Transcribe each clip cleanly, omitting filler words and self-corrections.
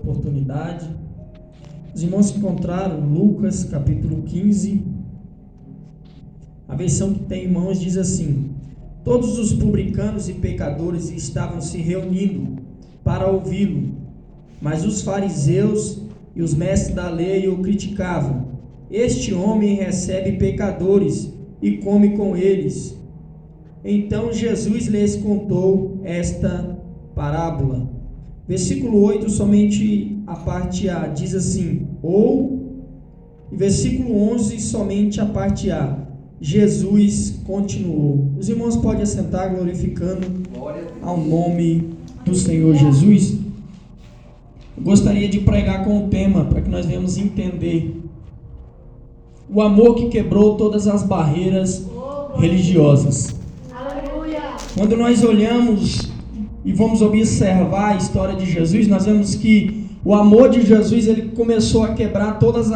oportunidade. Os irmãos encontraram Lucas capítulo 15. A versão que tem em mãos diz assim: todos os publicanos e pecadores estavam se reunindo para ouvi-lo, mas os fariseus e os mestres da lei o criticavam. Este homem recebe pecadores e come com eles. Então Jesus lhes contou esta parábola. Versículo 8, somente a parte A, diz assim: e versículo 11, somente a parte A. Jesus continuou. Os irmãos podem assentar, glorificando ao nome do Senhor Jesus. Eu gostaria de pregar com o tema, para que nós venhamos entender o amor que quebrou todas as barreiras religiosas. Quando nós olhamos e vamos observar a história de Jesus, nós vemos que o amor de Jesus, ele começou a quebrar todos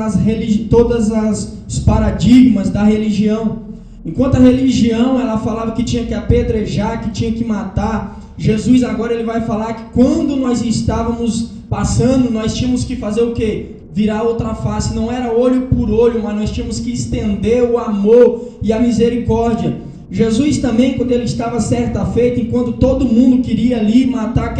os paradigmas da religião. Enquanto a religião, ela falava que tinha que apedrejar, que tinha que matar, Jesus agora ele vai falar que quando nós estávamos passando, nós tínhamos que fazer o quê? Virar outra face. Não era olho por olho, mas nós tínhamos que estender o amor e a misericórdia. Jesus também, quando ele estava certa feita, enquanto todo mundo queria ali matar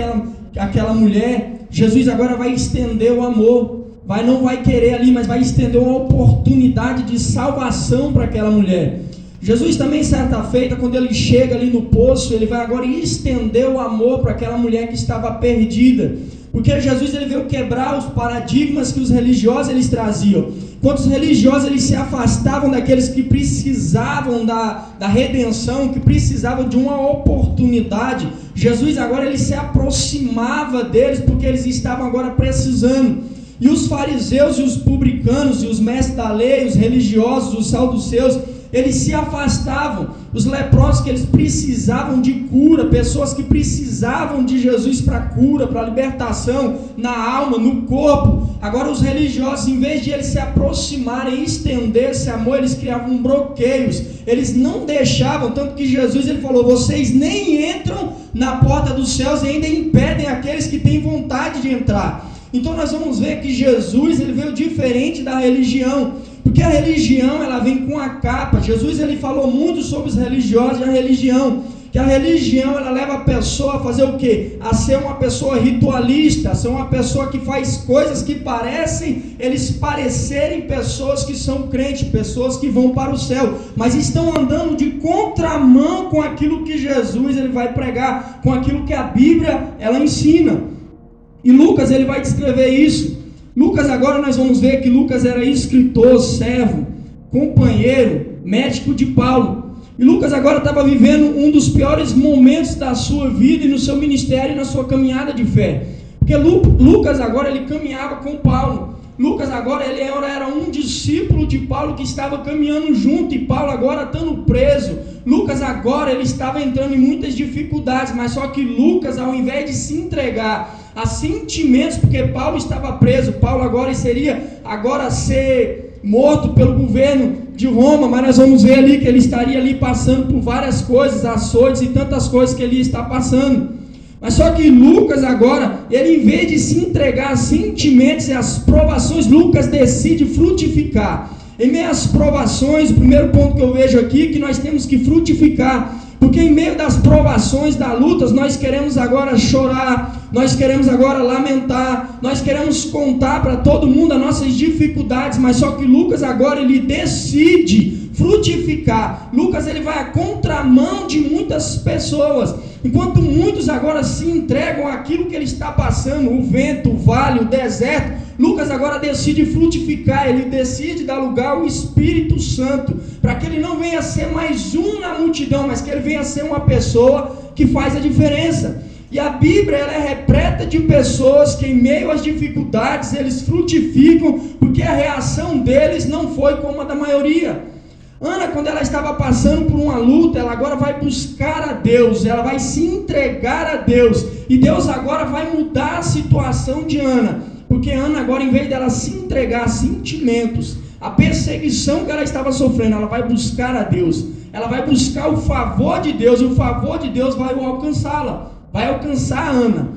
aquela mulher, Jesus agora vai estender o amor. Não vai querer ali, mas vai estender uma oportunidade de salvação para aquela mulher. Jesus também, certa feita, quando ele chega ali no poço, ele vai agora estender o amor para aquela mulher que estava perdida. Porque Jesus ele veio quebrar os paradigmas que os religiosos eles traziam. Quando os religiosos eles se afastavam daqueles que precisavam da redenção, que precisavam de uma oportunidade, Jesus agora ele se aproximava deles, porque eles estavam agora precisando. E os fariseus e os publicanos e os mestres da lei, os religiosos, os saduceus, eles se afastavam. Os leprosos que eles precisavam de cura, pessoas que precisavam de Jesus para cura, para libertação na alma, no corpo. Agora os religiosos, em vez de eles se aproximarem e estender esse amor, eles criavam bloqueios. Eles não deixavam, tanto que Jesus ele falou: vocês nem entram na porta dos céus e ainda impedem aqueles que têm vontade de entrar. Então nós vamos ver que Jesus ele veio diferente da religião, porque a religião ela vem com a capa. Jesus ele falou muito sobre os religiosos e a religião, que a religião ela leva a pessoa a fazer o quê? A ser uma pessoa ritualista, a ser uma pessoa que faz coisas que eles parecerem pessoas que são crentes, pessoas que vão para o céu, mas estão andando de contramão com aquilo que Jesus ele vai pregar, com aquilo que a Bíblia ela ensina. E Lucas ele vai descrever isso. Lucas agora nós vamos ver que Lucas era escritor, servo, companheiro, médico de Paulo. E Lucas agora estava vivendo um dos piores momentos da sua vida e no seu ministério e na sua caminhada de fé. Porque Lucas agora ele caminhava com Paulo. Lucas agora ele era um discípulo de Paulo que estava caminhando junto, e Paulo agora estando preso. Lucas agora ele estava entrando em muitas dificuldades, mas só que Lucas, ao invés de se entregar a sentimentos, porque Paulo estava preso, Paulo agora seria ser morto pelo governo de Roma, mas nós vamos ver ali que ele estaria ali passando por várias coisas, açoites e tantas coisas que ele está passando. Mas só que Lucas agora, ele em vez de se entregar a sentimentos e as provações, Lucas decide frutificar. Em meio às provações, o primeiro ponto que eu vejo aqui é que nós temos que frutificar. Porque em meio das provações, das lutas, nós queremos agora chorar, nós queremos agora lamentar, nós queremos contar para todo mundo as nossas dificuldades, mas só que Lucas agora ele decide frutificar. Lucas ele vai à contramão de muitas pessoas, enquanto muitos agora se entregam àquilo que ele está passando, o vento, o vale, o deserto. Lucas agora decide frutificar, ele decide dar lugar ao Espírito Santo, para que ele não venha ser mais um na multidão, mas que ele venha ser uma pessoa que faz a diferença. E a Bíblia ela é repleta de pessoas que em meio às dificuldades eles frutificam, porque a reação deles não foi como a da maioria. Ana, quando ela estava passando por uma luta, ela agora vai buscar a Deus, ela vai se entregar a Deus, e Deus agora vai mudar a situação de Ana. Porque Ana agora, em vez dela se entregar a sentimentos, a perseguição que ela estava sofrendo, ela vai buscar a Deus, ela vai buscar o favor de Deus, e o favor de Deus vai alcançá-la, vai alcançar a Ana.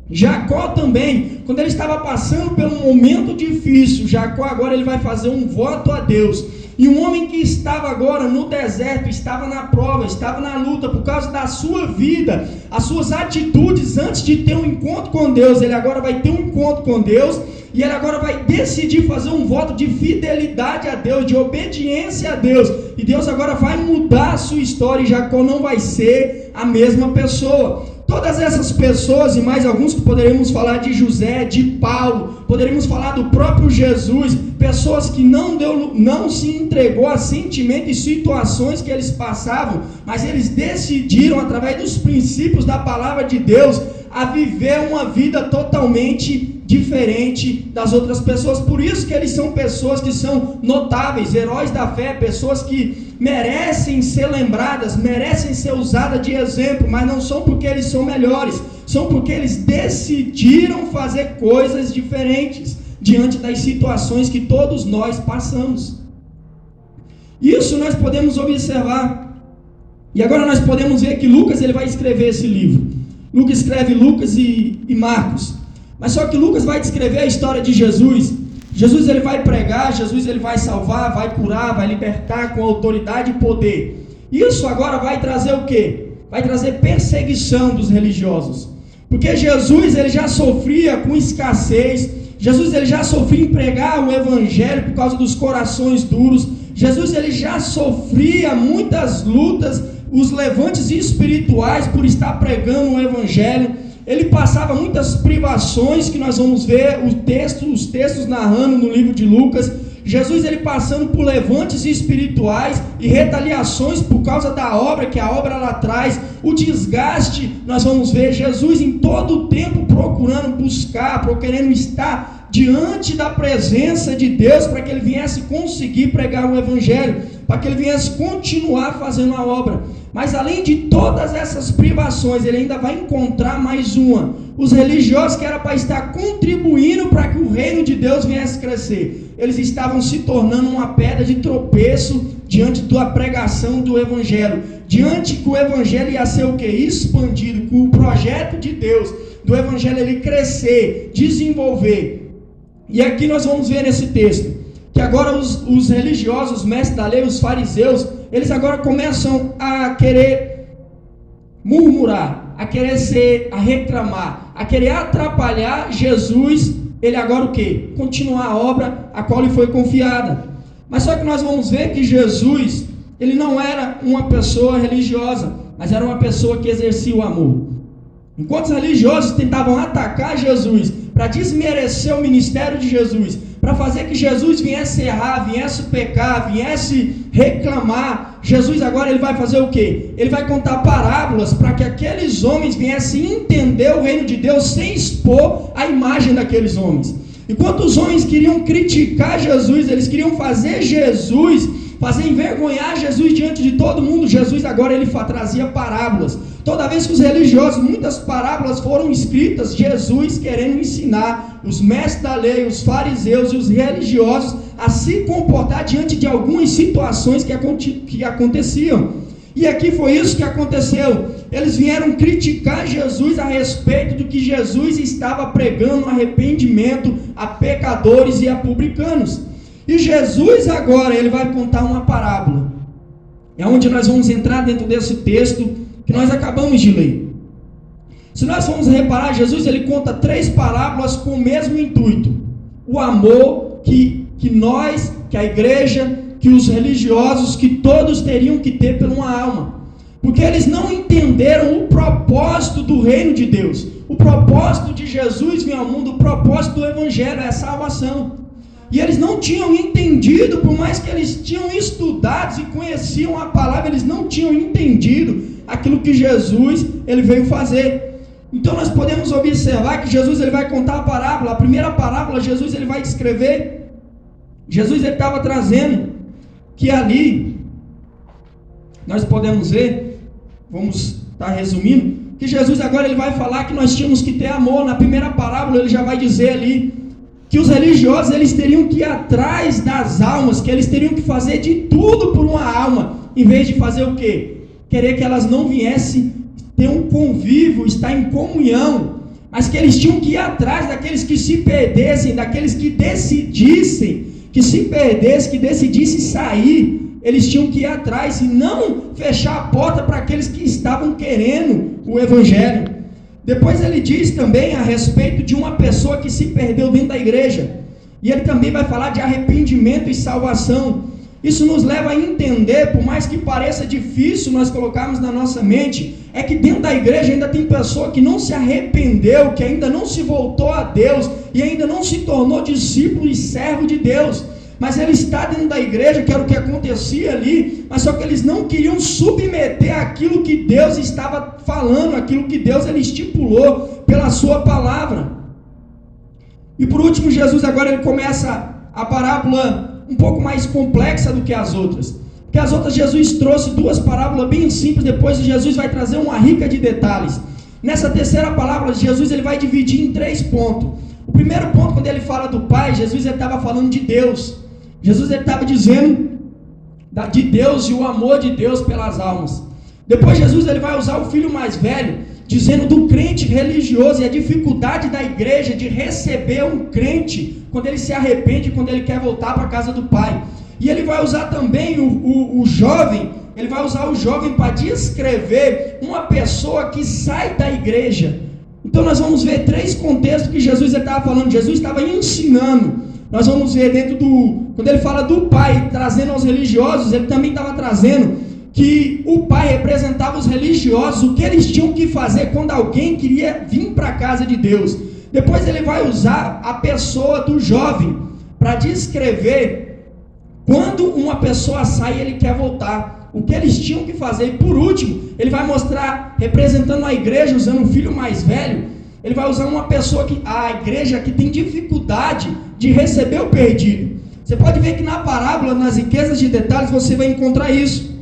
Jacó também, quando ele estava passando por um momento difícil, Jacó agora ele vai fazer um voto a Deus. E um homem que estava agora no deserto, estava na prova, estava na luta por causa da sua vida, as suas atitudes antes de ter um encontro com Deus, ele agora vai ter um encontro com Deus, e ele agora vai decidir fazer um voto de fidelidade a Deus, de obediência a Deus, e Deus agora vai mudar a sua história, e Jacó não vai ser a mesma pessoa. Todas essas pessoas e mais alguns que poderíamos falar de José, de Paulo, poderíamos falar do próprio Jesus, pessoas que não se entregou a sentimentos e situações que eles passavam, mas eles decidiram através dos princípios da palavra de Deus a viver uma vida totalmente diferente das outras pessoas. Por isso que eles são pessoas que são notáveis, heróis da fé, pessoas que merecem ser lembradas, merecem ser usadas de exemplo, mas não são porque eles são melhores, são porque eles decidiram fazer coisas diferentes diante das situações que todos nós passamos. Isso nós podemos observar. E agora nós podemos ver que Lucas ele vai escrever esse livro. Lucas escreve Lucas e Marcos. Mas só que Lucas vai descrever a história de Jesus. Jesus ele vai pregar, Jesus ele vai salvar, vai curar, vai libertar com autoridade e poder. Isso agora vai trazer o quê? Vai trazer perseguição dos religiosos. Porque Jesus ele já sofria com escassez, Jesus ele já sofria em pregar o evangelho por causa dos corações duros. Jesus ele já sofria muitas lutas, os levantes espirituais por estar pregando o evangelho. Ele passava muitas privações que nós vamos ver os textos narrando no livro de Lucas. Jesus ele passando por levantes espirituais e retaliações por causa da obra, que a obra lá traz, o desgaste, nós vamos ver Jesus em todo o tempo procurando buscar, querendo estar diante da presença de Deus, para que ele viesse conseguir pregar o evangelho, para que ele viesse continuar fazendo a obra. Mas além de todas essas privações, ele ainda vai encontrar mais uma. Os religiosos que era para estar contribuindo para que o reino de Deus viesse crescer, eles estavam se tornando uma pedra de tropeço diante da pregação do evangelho, diante que o evangelho ia ser o que? Expandido, com o projeto de Deus, do evangelho ele crescer, desenvolver. E aqui nós vamos ver nesse texto, que agora os religiosos, os mestres da lei, os fariseus, eles agora começam a querer murmurar, a reclamar, a querer atrapalhar Jesus, ele agora o quê? Continuar a obra a qual lhe foi confiada. Mas só que nós vamos ver que Jesus, ele não era uma pessoa religiosa, mas era uma pessoa que exercia o amor. Enquanto os religiosos tentavam atacar Jesus, para desmerecer o ministério de Jesus, para fazer que Jesus viesse errar, viesse pecar, viesse reclamar, Jesus agora ele vai fazer o quê? Ele vai contar parábolas para que aqueles homens viessem entender o reino de Deus sem expor a imagem daqueles homens. Enquanto os homens queriam criticar Jesus, eles queriam fazer envergonhar Jesus diante de todo mundo, Jesus agora ele trazia parábolas. Toda vez que os religiosos, muitas parábolas foram escritas, Jesus querendo ensinar os mestres da lei, os fariseus e os religiosos a se comportar diante de algumas situações que aconteciam. E aqui foi isso que aconteceu. Eles vieram criticar Jesus a respeito do que Jesus estava pregando, arrependimento a pecadores e a publicanos. E Jesus agora, ele vai contar uma parábola. É onde nós vamos entrar dentro desse texto que nós acabamos de ler. Se nós formos reparar, Jesus ele conta 3 parábolas com o mesmo intuito. O amor que nós, que a igreja, que os religiosos, que todos teriam que ter por uma alma. Porque eles não entenderam o propósito do reino de Deus. O propósito de Jesus vir ao mundo, o propósito do evangelho é a salvação. E eles não tinham entendido, por mais que eles tinham estudado e conheciam a palavra, eles não tinham entendido aquilo que Jesus ele veio fazer. Então nós podemos observar que Jesus ele vai contar a parábola. A primeira parábola Jesus ele vai descrever. Jesus ele estava trazendo que ali nós podemos ver, vamos estar resumindo, que Jesus agora ele vai falar que nós tínhamos que ter amor. Na primeira parábola ele já vai dizer ali que os religiosos eles teriam que ir atrás das almas, que eles teriam que fazer de tudo por uma alma, em vez de fazer o quê? Querer que elas não viessem ter um convívio, estar em comunhão. mas que eles tinham que ir atrás daqueles que se perdessem, daqueles que decidissem, que se perdessem, que decidissem sair, eles tinham que ir atrás e não fechar a porta para aqueles que estavam querendo o Evangelho. Depois ele diz também a respeito de uma pessoa que se perdeu dentro da igreja, e ele também vai falar de arrependimento e salvação. Isso nos leva a entender, por mais que pareça difícil nós colocarmos na nossa mente, é que dentro da igreja ainda tem pessoa que não se arrependeu, que ainda não se voltou a Deus, e ainda não se tornou discípulo e servo de Deus. Mas ele está dentro da igreja, que era o que acontecia ali, mas só que eles não queriam submeter aquilo que Deus estava falando, aquilo que Deus ele estipulou pela sua palavra. E por último, Jesus agora ele começa a parábola um pouco mais complexa do que as outras. Porque as outras Jesus trouxe duas parábolas bem simples, depois Jesus vai trazer uma rica de detalhes. Nessa terceira parábola, Jesus ele vai dividir em 3 pontos. O primeiro ponto, quando ele fala do Pai, Jesus estava falando de Deus. Jesus estava dizendo de Deus e o amor de Deus pelas almas. Depois Jesus ele vai usar o filho mais velho, dizendo do crente religioso e a dificuldade da igreja de receber um crente quando ele se arrepende, quando ele quer voltar para a casa do Pai. E ele vai usar também o jovem, ele vai usar o jovem para descrever uma pessoa que sai da igreja. Então nós vamos ver 3 contextos que Jesus estava falando. Jesus estava ensinando. Nós vamos ver quando ele fala do Pai, trazendo aos religiosos, ele também estava trazendo que o Pai representava os religiosos, o que eles tinham que fazer quando alguém queria vir para a casa de Deus. Depois ele vai usar a pessoa do jovem para descrever quando uma pessoa sai e ele quer voltar, o que eles tinham que fazer. E por último, ele vai mostrar, representando a igreja, usando o filho mais velho, ele vai usar uma pessoa, a igreja que tem dificuldade de receber o perdido. Você pode ver que na parábola, nas riquezas de detalhes, você vai encontrar isso.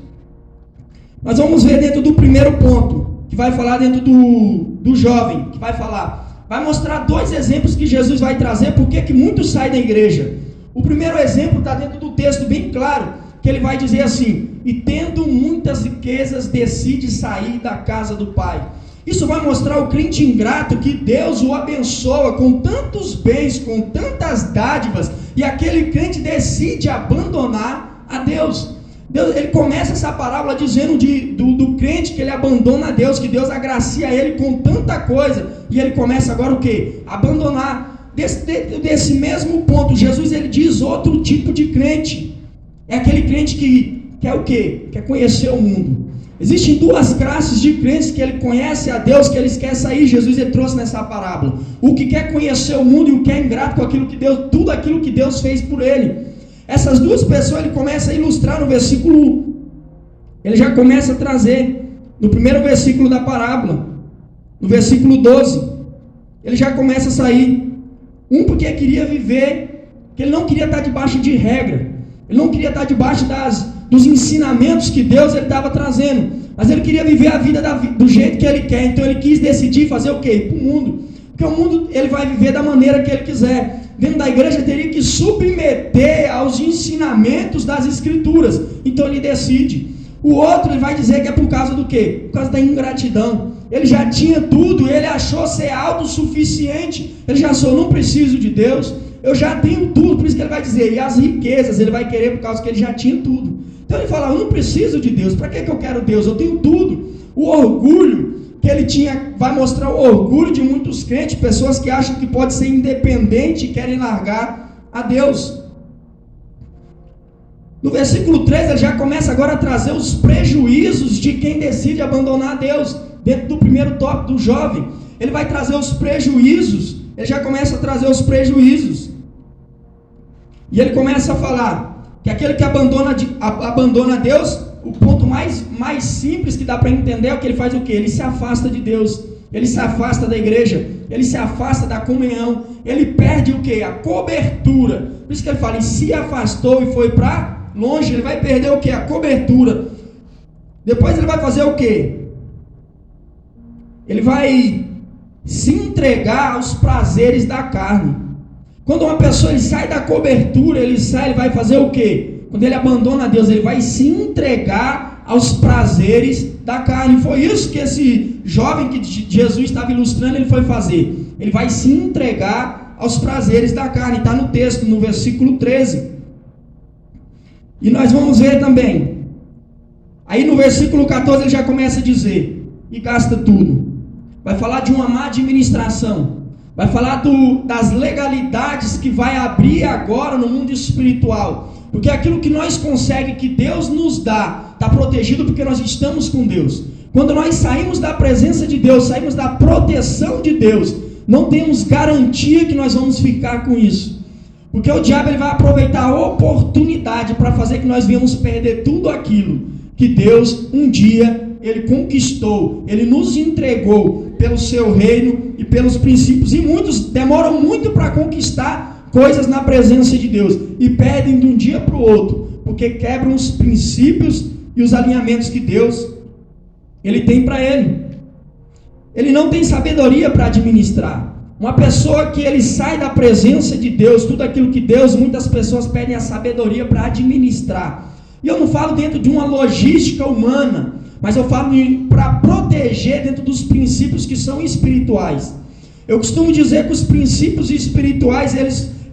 Nós vamos ver dentro do primeiro ponto, que vai falar dentro do jovem, que vai mostrar 2 exemplos que Jesus vai trazer, porque que muitos saem da igreja. O primeiro exemplo está dentro do texto bem claro, que ele vai dizer assim: e tendo muitas riquezas, decide sair da casa do Pai. Isso vai mostrar o crente ingrato que Deus o abençoa com tantos bens, com tantas dádivas, e aquele crente decide abandonar a Deus. Ele começa essa parábola dizendo do crente que ele abandona a Deus, que Deus agracia ele com tanta coisa, e ele começa agora o quê? Abandonar. Desse mesmo ponto, Jesus ele diz outro tipo de crente. É aquele crente que quer o quê? Quer conhecer o mundo. Existem 2 classes de crentes que ele conhece a Deus, que eles querem sair. Jesus ele trouxe nessa parábola o que quer conhecer o mundo e o que é ingrato com aquilo que Deus, tudo aquilo que Deus fez por ele. Essas 2 pessoas ele começa a ilustrar no versículo 1. Ele já começa a trazer no primeiro versículo da parábola, no versículo 12, ele já começa a sair. Porque queria viver, que ele não queria estar debaixo de regra, ele não queria estar debaixo dos ensinamentos que Deus estava trazendo, mas ele queria viver a vida do jeito que ele quer. Então ele quis decidir fazer o quê? Ir para o mundo, porque o mundo ele vai viver da maneira que ele quiser. Dentro da igreja teria que submeter aos ensinamentos das escrituras. Então ele decide. O outro ele vai dizer que é por causa do quê? Por causa da ingratidão. Ele já tinha tudo, ele achou ser autossuficiente, ele já achou, não preciso de Deus, eu já tenho tudo. Por isso que ele vai dizer, e as riquezas ele vai querer por causa que ele já tinha tudo. Então ele fala, eu não preciso de Deus, para que eu quero Deus? Eu tenho tudo. O orgulho que ele tinha, vai mostrar o orgulho de muitos crentes, pessoas que acham que pode ser independente e querem largar a Deus. No versículo 3 ele já começa agora a trazer os prejuízos de quem decide abandonar a Deus. Dentro do primeiro tópico do jovem, ele vai trazer os prejuízos. Ele já começa a trazer os prejuízos. E ele começa a falar que aquele que abandona Deus, o ponto mais simples que dá para entender é que ele faz o quê? Ele se afasta de Deus, ele se afasta da igreja, ele se afasta da comunhão, ele perde o quê? A cobertura. Por isso que ele fala, e se afastou e foi para longe, ele vai perder o quê? A cobertura. Depois ele vai fazer o quê? Ele vai se entregar aos prazeres da carne. Quando uma pessoa ele sai da cobertura, ele vai fazer o quê? Quando ele abandona Deus, ele vai se entregar aos prazeres da carne. Foi isso que esse jovem que Jesus estava ilustrando, ele foi fazer. ele vai se entregar aos prazeres da carne. Está no texto, no versículo 13. E nós vamos ver também. Aí no versículo 14 ele já começa a dizer, e gasta tudo. Vai falar de uma má administração. Vai falar das legalidades que vai abrir agora no mundo espiritual. Porque aquilo que nós conseguimos, que Deus nos dá, está protegido porque nós estamos com Deus. Quando nós saímos da presença de Deus, saímos da proteção de Deus, não temos garantia que nós vamos ficar com isso. Porque o diabo ele vai aproveitar a oportunidade para fazer que nós venhamos perder tudo aquilo que Deus um dia ele conquistou, ele nos entregou pelo seu reino e pelos princípios. E muitos demoram muito para conquistar coisas na presença de Deus e perdem de um dia para o outro, porque quebram os princípios e os alinhamentos que Deus ele tem para ele. Ele não tem sabedoria para administrar. Uma pessoa que ele sai da presença de Deus, tudo aquilo que Deus, muitas pessoas pedem a sabedoria para administrar. E eu não falo dentro de uma logística humana, mas eu falo para proteger dentro dos princípios que são espirituais. Eu costumo dizer que os princípios espirituais,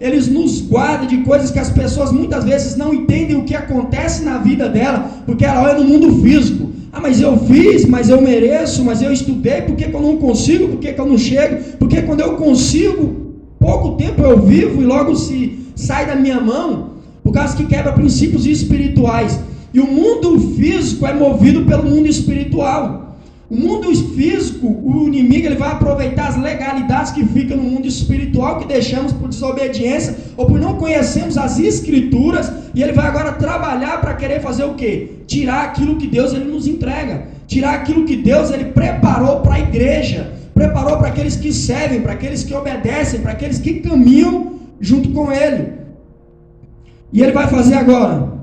eles nos guardam de coisas que as pessoas muitas vezes não entendem o que acontece na vida dela, porque ela olha no mundo físico. Ah, mas eu fiz, mas eu mereço, mas eu estudei, por que eu não consigo, por que eu não chego? Porque quando eu consigo, pouco tempo eu vivo e logo se sai da minha mão, por causa que quebra princípios espirituais. E o mundo físico é movido pelo mundo espiritual. O mundo físico, o inimigo, ele vai aproveitar as legalidades que ficam no mundo espiritual, que deixamos por desobediência, ou por não conhecermos as escrituras, e ele vai agora trabalhar para querer fazer o quê? Tirar aquilo que Deus ele nos entrega, tirar aquilo que Deus ele preparou para a igreja, preparou para aqueles que servem, para aqueles que obedecem, para aqueles que caminham junto com ele. E ele vai fazer agora,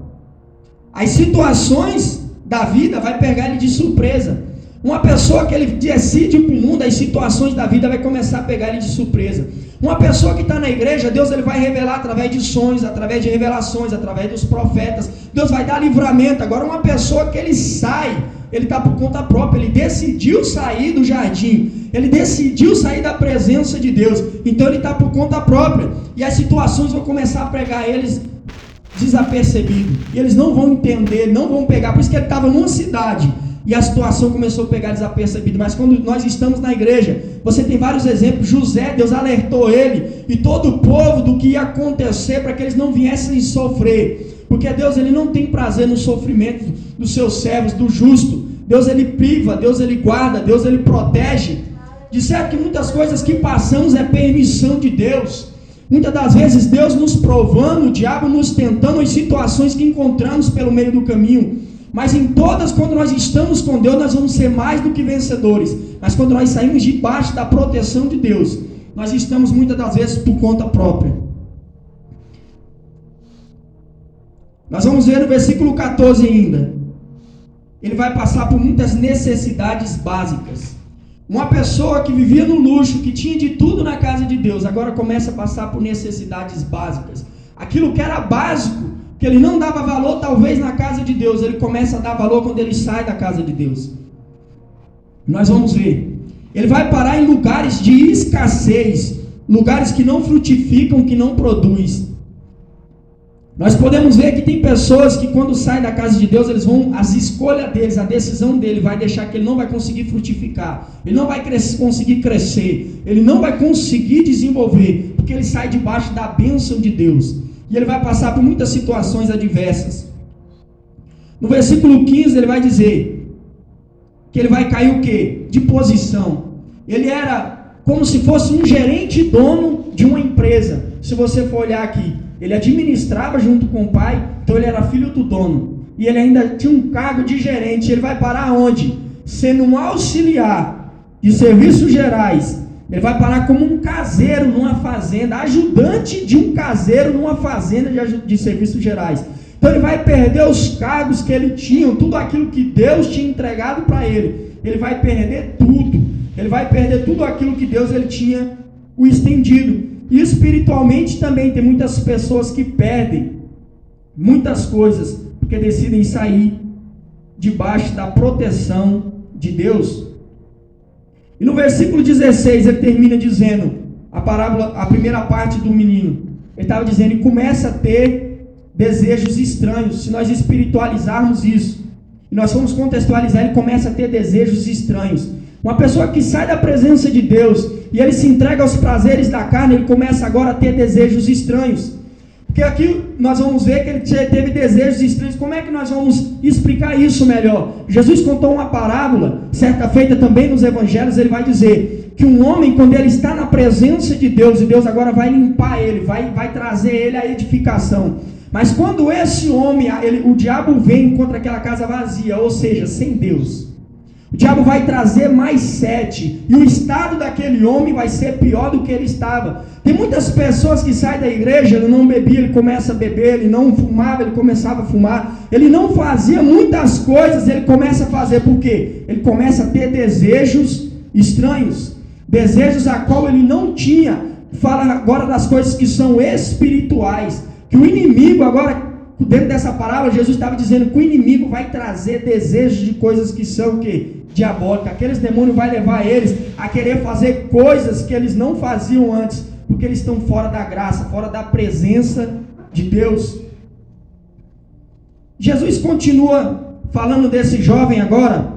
as situações da vida vai pegar ele de surpresa. Uma pessoa que ele decide para o mundo, as situações da vida vai começar a pegar ele de surpresa. Uma pessoa que está na igreja, Deus ele vai revelar através de sonhos, através de revelações, através dos profetas. Deus vai dar livramento. Agora uma pessoa que ele sai, ele está por conta própria, ele decidiu sair do jardim, ele decidiu sair da presença de Deus, então ele está por conta própria, e as situações vão começar a pegar eles desapercebido, e eles não vão entender, não vão pegar. Por isso que ele estava numa cidade e a situação começou a pegar desapercebido. Mas quando nós estamos na igreja, você tem vários exemplos. José, Deus alertou ele e todo o povo do que ia acontecer para que eles não viessem sofrer, porque Deus ele não tem prazer no sofrimento dos seus servos, do justo. Deus ele priva, Deus ele guarda, Deus ele protege. De certo que muitas coisas que passamos é permissão de Deus. Muitas das vezes Deus nos provando, o diabo nos tentando em situações que encontramos pelo meio do caminho. Mas em todas, quando nós estamos com Deus, nós vamos ser mais do que vencedores. Mas quando nós saímos debaixo da proteção de Deus, nós estamos muitas das vezes por conta própria. Nós vamos ver no versículo 14 ainda. Ele vai passar por muitas necessidades básicas. Uma pessoa que vivia no luxo, que tinha de tudo na casa de Deus, agora começa a passar por necessidades básicas. Aquilo que era básico, que ele não dava valor talvez na casa de Deus, ele começa a dar valor quando ele sai da casa de Deus. Nós vamos ver. Ele vai parar em lugares de escassez, lugares que não frutificam, que não produzem. Nós podemos ver que tem pessoas que quando saem da casa de Deus, eles vão, as escolhas deles, a decisão dele vai deixar que ele não vai conseguir frutificar, ele não vai conseguir crescer, ele não vai conseguir desenvolver, porque ele sai debaixo da bênção de Deus, e ele vai passar por muitas situações adversas. No versículo 15 ele vai dizer que ele vai cair o quê? De posição. Ele era como se fosse um gerente dono de uma empresa. Se você for olhar aqui, ele administrava junto com o pai, então ele era filho do dono, e ele ainda tinha um cargo de gerente. Ele vai parar onde? Sendo um auxiliar de serviços gerais. Ele vai parar como um caseiro numa fazenda, ajudante de um caseiro numa fazenda de serviços gerais. Então ele vai perder os cargos que ele tinha, tudo aquilo que Deus tinha entregado para ele. Ele vai perder tudo. Ele vai perder tudo aquilo que Deus ele tinha o estendido. E espiritualmente também tem muitas pessoas que perdem muitas coisas porque decidem sair debaixo da proteção de Deus. E no versículo 16 ele termina dizendo, a parábola, a primeira parte do menino, ele estava dizendo, e começa a ter desejos estranhos. Se nós espiritualizarmos isso, e nós formos contextualizar, ele começa a ter desejos estranhos. Uma pessoa que sai da presença de Deus, e ele se entrega aos prazeres da carne, ele começa agora a ter desejos estranhos. Porque aqui nós vamos ver que ele teve desejos estranhos. Como é que nós vamos explicar isso melhor? Jesus contou uma parábola, certa feita também nos evangelhos, ele vai dizer que um homem, quando ele está na presença de Deus, e Deus agora vai limpar ele, vai trazer ele à edificação. Mas quando esse homem, o diabo vem e encontra aquela casa vazia, ou seja, sem Deus, o diabo vai trazer mais sede, e o estado daquele homem vai ser pior do que ele estava. Tem muitas pessoas que saem da igreja, ele não bebia, ele começa a beber, ele não fumava, ele começava a fumar, ele não fazia muitas coisas, ele começa a fazer, por quê? Ele começa a ter desejos estranhos, desejos a qual ele não tinha. Fala agora das coisas que são espirituais, que o inimigo agora, dentro dessa parábola, Jesus estava dizendo que o inimigo vai trazer desejos de coisas que são o quê? Diabólicas. Aqueles demônios vai levar eles a querer fazer coisas que eles não faziam antes, porque eles estão fora da graça, fora da presença de Deus. Jesus continua falando desse jovem agora,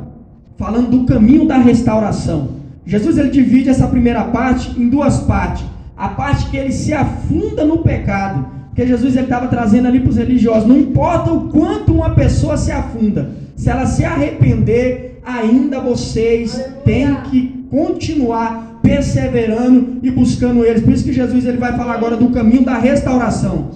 falando do caminho da restauração. Jesus ele divide essa primeira parte em duas partes. A parte que ele se afunda no pecado, porque Jesus estava trazendo ali para os religiosos, não importa o quanto uma pessoa se afunda, se ela se arrepender, ainda vocês têm que continuar perseverando e buscando eles. Por isso que Jesus ele vai falar agora do caminho da restauração.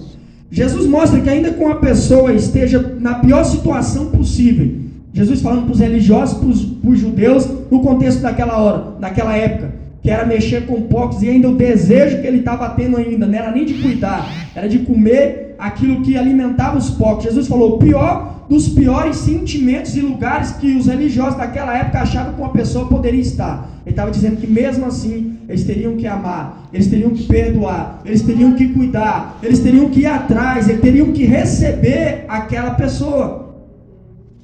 Jesus mostra que ainda que uma pessoa esteja na pior situação possível, Jesus falando para os religiosos, para os judeus, no contexto daquela época, que era mexer com porcos, e ainda o desejo que ele estava tendo ainda, não era nem de cuidar, era de comer aquilo que alimentava os porcos. Jesus falou, o pior dos piores sentimentos e lugares que os religiosos daquela época achavam que uma pessoa poderia estar. Ele estava dizendo que mesmo assim, eles teriam que amar, eles teriam que perdoar, eles teriam que cuidar, eles teriam que ir atrás, eles teriam que receber aquela pessoa.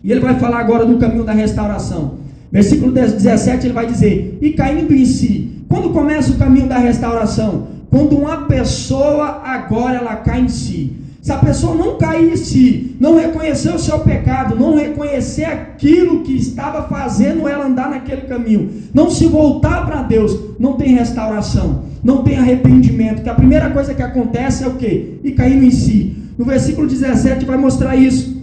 E ele vai falar agora do caminho da restauração. Versículo 17 ele vai dizer, e caindo em si. Quando começa o caminho da restauração? Quando uma pessoa agora ela cai em si. Se a pessoa não cair em si, não reconhecer o seu pecado, não reconhecer aquilo que estava fazendo ela andar naquele caminho, não se voltar para Deus, não tem restauração, não tem arrependimento, que a primeira coisa que acontece é o quê? E caindo em si. No versículo 17 vai mostrar isso.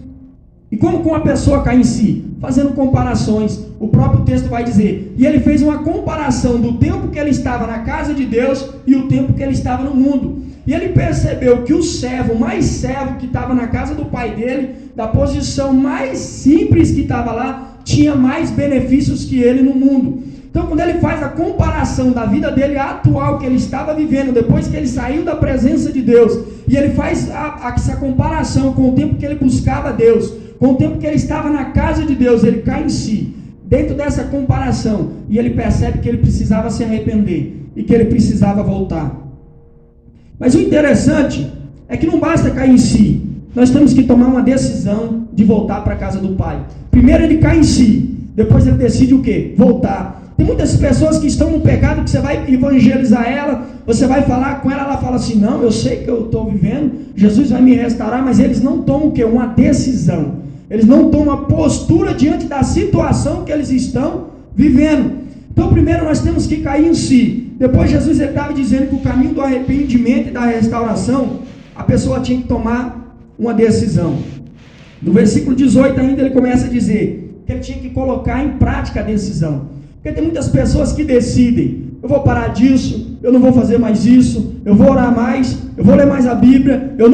E como uma pessoa cai em si? Fazendo comparações. O próprio texto vai dizer, e ele fez uma comparação do tempo que ele estava na casa de Deus e o tempo que ele estava no mundo. E ele percebeu que o servo, mais servo que estava na casa do pai dele, da posição mais simples que estava lá, tinha mais benefícios que ele no mundo. Então quando ele faz a comparação da vida dele atual que ele estava vivendo, depois que ele saiu da presença de Deus, e ele faz essa comparação com o tempo que ele buscava Deus, com o tempo que ele estava na casa de Deus, ele cai em si, dentro dessa comparação, e ele percebe que ele precisava se arrepender, e que ele precisava voltar. Mas o interessante é que não basta cair em si, nós temos que tomar uma decisão de voltar para a casa do Pai. Primeiro ele cai em si, depois ele decide o quê? Voltar. Tem muitas pessoas que estão no pecado, que você vai evangelizar ela, você vai falar com ela, ela fala assim, não, eu sei que eu estou vivendo, Jesus vai me restaurar, mas eles não tomam o quê? Uma decisão. Eles não tomam uma postura diante da situação que eles estão vivendo. Então primeiro nós temos que cair em si. Depois Jesus estava dizendo que o caminho do arrependimento e da restauração, a pessoa tinha que tomar uma decisão. No versículo 18 ainda ele começa a dizer que ele tinha que colocar em prática a decisão. Porque tem muitas pessoas que decidem, eu vou parar disso, eu não vou fazer mais isso, eu vou orar mais, eu vou ler mais a Bíblia, eu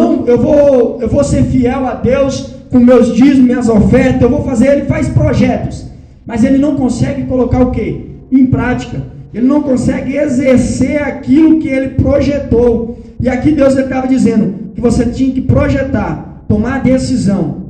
vou ser fiel a Deus com meus dízimos, minhas ofertas, eu vou fazer, ele faz projetos, mas ele não consegue colocar o quê? Em prática. Ele não consegue exercer aquilo que ele projetou. E aqui Deus estava dizendo que você tinha que projetar, tomar a decisão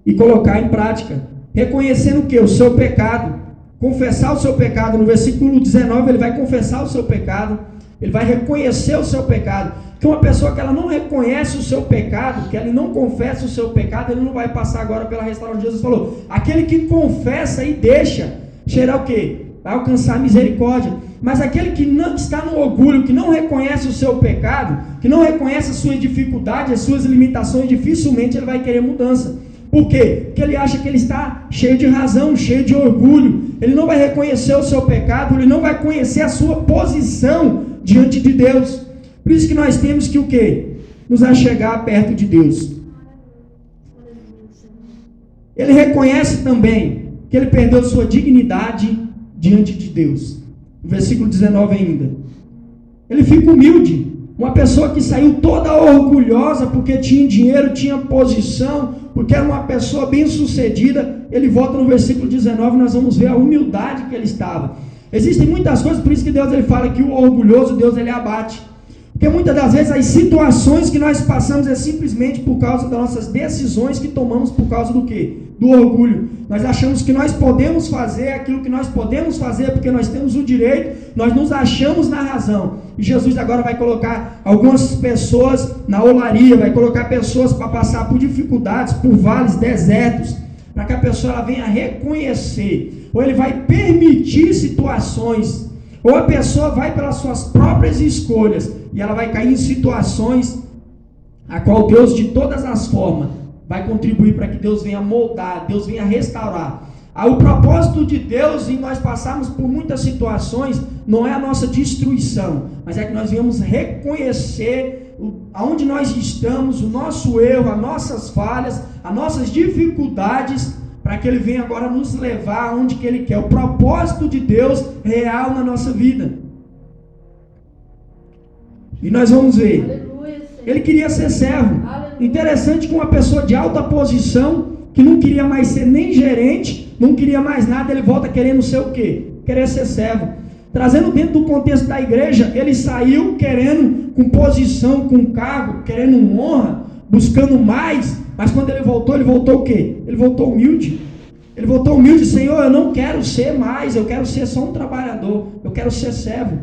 e colocar em prática, reconhecendo o que? O seu pecado, confessar o seu pecado. No versículo 19 ele vai confessar o seu pecado, ele vai reconhecer o seu pecado. Que uma pessoa que ela não reconhece o seu pecado, que ela não confessa o seu pecado, ele não vai passar agora pela restauração. Jesus falou, aquele que confessa e deixa, será o quê? vai alcançar misericórdia. Mas aquele que não está no orgulho, que não reconhece o seu pecado, que não reconhece as suas dificuldades, as suas limitações, dificilmente ele vai querer mudança. Por quê? Porque ele acha que ele está cheio de razão, cheio de orgulho. Ele não vai reconhecer o seu pecado, ele não vai conhecer a sua posição diante de Deus. Por isso que nós temos que o quê? Nos achegar perto de Deus. Ele reconhece também que ele perdeu sua dignidade diante de Deus. No versículo 19 ainda. Ele fica humilde. Uma pessoa que saiu toda orgulhosa porque tinha dinheiro, tinha posição, porque era uma pessoa bem sucedida. Ele volta no versículo 19, nós vamos ver a humildade que ele estava. Existem muitas coisas, por isso que Deus ele fala que o orgulhoso, Deus ele abate. Porque muitas das vezes as situações que nós passamos é simplesmente por causa das nossas decisões que tomamos por causa do quê? Do orgulho. Nós achamos que nós podemos fazer aquilo que nós podemos fazer porque nós temos o direito, nós nos achamos na razão. E Jesus agora vai colocar algumas pessoas na olaria, vai colocar pessoas para passar por dificuldades, por vales, desertos, para que a pessoa ela venha reconhecer, ou ele vai permitir situações, ou a pessoa vai pelas suas próprias escolhas, e ela vai cair em situações a qual Deus de todas as formas vai contribuir para que Deus venha moldar, Deus venha restaurar. O propósito de Deus em nós passarmos por muitas situações não é a nossa destruição, mas é que nós venhamos reconhecer aonde nós estamos, o nosso erro, as nossas falhas, as nossas dificuldades, para que Ele venha agora nos levar aonde que Ele quer. O propósito de Deus real na nossa vida. E nós vamos ver. Aleluia, ele queria ser servo. Aleluia. Interessante que uma pessoa de alta posição, que não queria mais ser nem gerente, não queria mais nada, ele volta querendo ser o quê? Querer ser servo. Trazendo dentro do contexto da igreja, ele saiu querendo, com posição, com cargo, querendo honra, buscando mais, mas quando ele voltou o quê? Ele voltou humilde. Ele voltou humilde, Senhor, eu não quero ser mais, eu quero ser só um trabalhador, eu quero ser servo.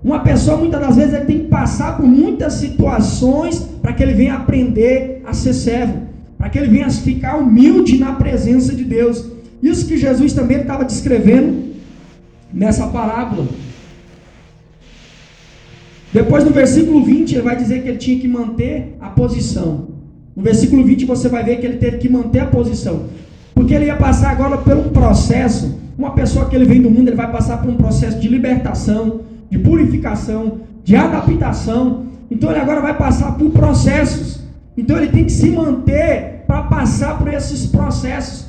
Uma pessoa, muitas das vezes, ele tem que passar por muitas situações para que ele venha aprender a ser servo, para que ele venha ficar humilde na presença de Deus. Isso que Jesus também estava descrevendo nessa parábola. Depois no versículo 20 ele vai dizer que ele tinha que manter a posição. No versículo 20 você vai ver que ele teve que manter a posição, porque ele ia passar agora por um processo. Uma pessoa que ele vem do mundo, ele vai passar por um processo de libertação, de purificação, de adaptação. Então ele agora vai passar por processos. Então ele tem que se manter para passar por esses processos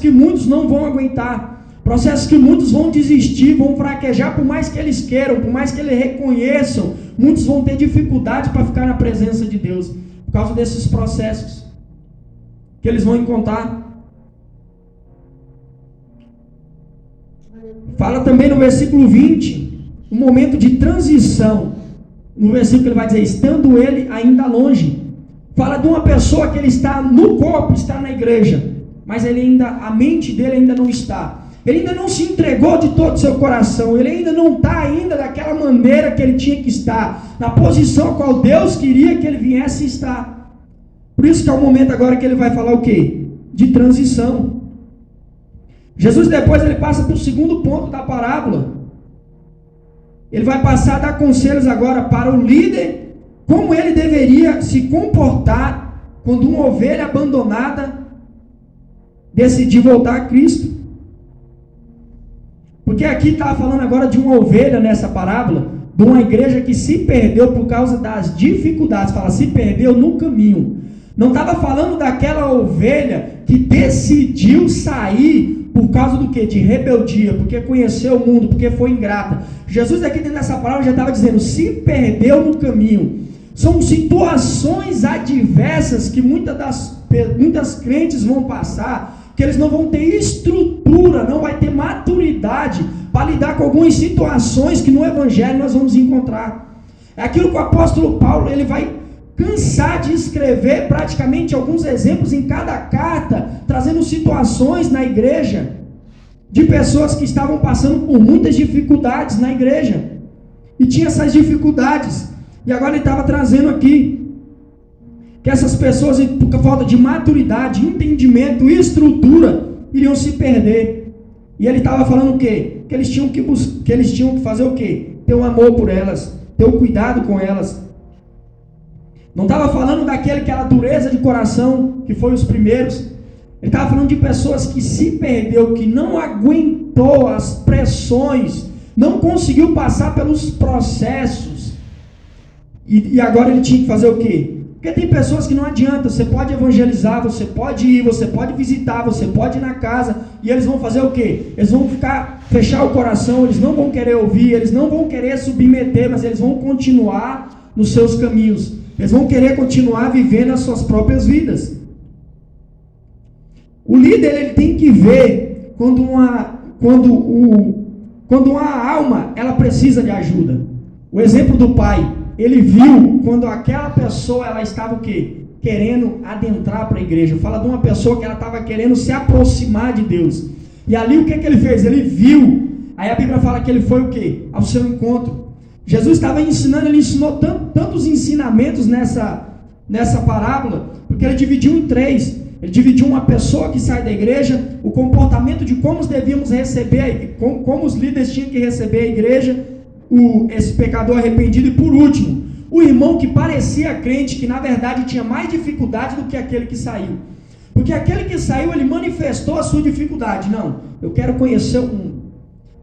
que muitos não vão aguentar, processos que muitos vão desistir, vão fraquejar, por mais que eles queiram, por mais que eles reconheçam, muitos vão ter dificuldade para ficar na presença de Deus, por causa desses processos que eles vão encontrar. Fala também no versículo 20, um momento de transição. No versículo ele vai dizer, estando ele ainda longe. Fala de uma pessoa que ele está no corpo, está na igreja, mas ele ainda, a mente dele ainda não está. Ele ainda não se entregou de todo o seu coração. Ele ainda não está ainda daquela maneira que ele tinha que estar, na posição a qual Deus queria que ele viesse estar. Por isso que é o momento agora que ele vai falar o quê? De transição. Jesus depois ele passa para o segundo ponto da parábola. Ele vai passar a dar conselhos agora para o líder, como ele deveria se comportar quando uma ovelha abandonada decidir voltar a Cristo. Porque aqui está falando agora de uma ovelha nessa parábola, de uma igreja que se perdeu por causa das dificuldades. Fala, se perdeu no caminho. Não estava falando daquela ovelha que decidiu sair por causa do quê? De rebeldia, porque conheceu o mundo, porque foi ingrata. Jesus aqui dentro dessa palavra já estava dizendo, se perdeu no caminho. São situações adversas que muitas crentes vão passar, que eles não vão ter estrutura, não vai ter maturidade para lidar com algumas situações que no Evangelho nós vamos encontrar. É aquilo que o apóstolo Paulo, ele vai cansar de escrever praticamente alguns exemplos em cada carta, trazendo situações na igreja, de pessoas que estavam passando por muitas dificuldades na igreja, e tinha essas dificuldades, e agora ele estava trazendo aqui, que essas pessoas, por falta de maturidade, entendimento e estrutura, iriam se perder. E ele estava falando o quê? Que eles tinham que fazer o quê? Ter um amor por elas, ter um cuidado com elas. Não estava falando daquele que era dureza de coração, que foi os primeiros. Ele estava falando de pessoas que se perdeu, que não aguentou as pressões, não conseguiu passar pelos processos. E agora ele tinha que fazer o quê? Porque tem pessoas que não adianta, você pode evangelizar, você pode ir, você pode visitar, você pode ir na casa, e eles vão fazer o quê? Eles vão fechar o coração, eles não vão querer ouvir, eles não vão querer submeter, mas eles vão continuar nos seus caminhos. Eles vão querer continuar vivendo as suas próprias vidas. O líder, ele tem que ver quando uma alma, ela precisa de ajuda. O exemplo do pai, ele viu quando aquela pessoa, ela estava o quê? Querendo adentrar para a igreja. Fala de uma pessoa que ela estava querendo se aproximar de Deus. E ali o que ele fez? Ele viu. Aí a Bíblia fala que ele foi o quê? Ao seu encontro. Jesus estava ensinando, ele ensinou tantos ensinamentos nessa parábola, porque ele dividiu em 3. Ele dividiu uma pessoa que sai da igreja, o comportamento de como devíamos receber, como os líderes tinham que receber a igreja, esse pecador arrependido, e por último, o irmão que parecia crente, que na verdade tinha mais dificuldade do que aquele que saiu. Porque aquele que saiu, ele manifestou a sua dificuldade. Não, eu quero conhecer o mundo.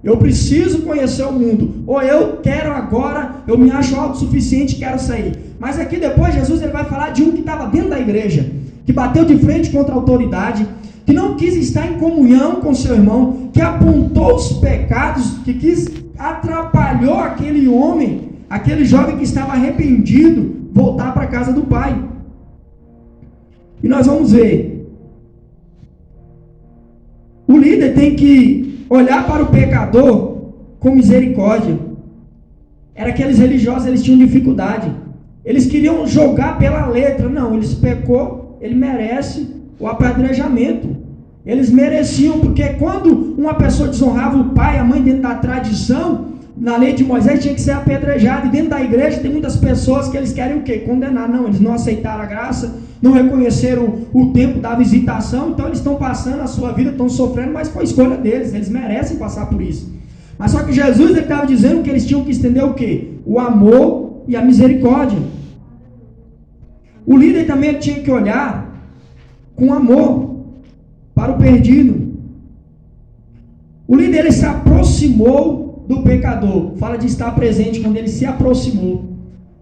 Eu preciso conhecer o mundo. Ou eu quero agora, eu me acho autossuficiente, quero sair. Mas aqui depois Jesus ele vai falar de um que estava dentro da igreja, que bateu de frente contra a autoridade, que não quis estar em comunhão com seu irmão, que apontou os pecados, que atrapalhou aquele homem, aquele jovem que estava arrependido, voltar para a casa do pai. E nós vamos ver. O líder tem que olhar para o pecador com misericórdia. Era aqueles religiosos, eles tinham dificuldade. Eles queriam jogar pela letra. Não, eles pecou, ele merece o apedrejamento. Eles mereciam, porque quando uma pessoa desonrava o pai, a mãe, dentro da tradição, na lei de Moisés, tinha que ser apedrejado. E dentro da igreja tem muitas pessoas que eles querem o quê? Condenar. Não, eles não aceitaram a graça, não reconheceram o tempo da visitação, então eles estão passando a sua vida, estão sofrendo, mas foi escolha deles, eles merecem passar por isso. Mas só que Jesus estava dizendo que eles tinham que estender o quê? O amor e a misericórdia. O líder também tinha que olhar com amor para o perdido. O líder, ele se aproximou do pecador. Fala de estar presente quando ele se aproximou.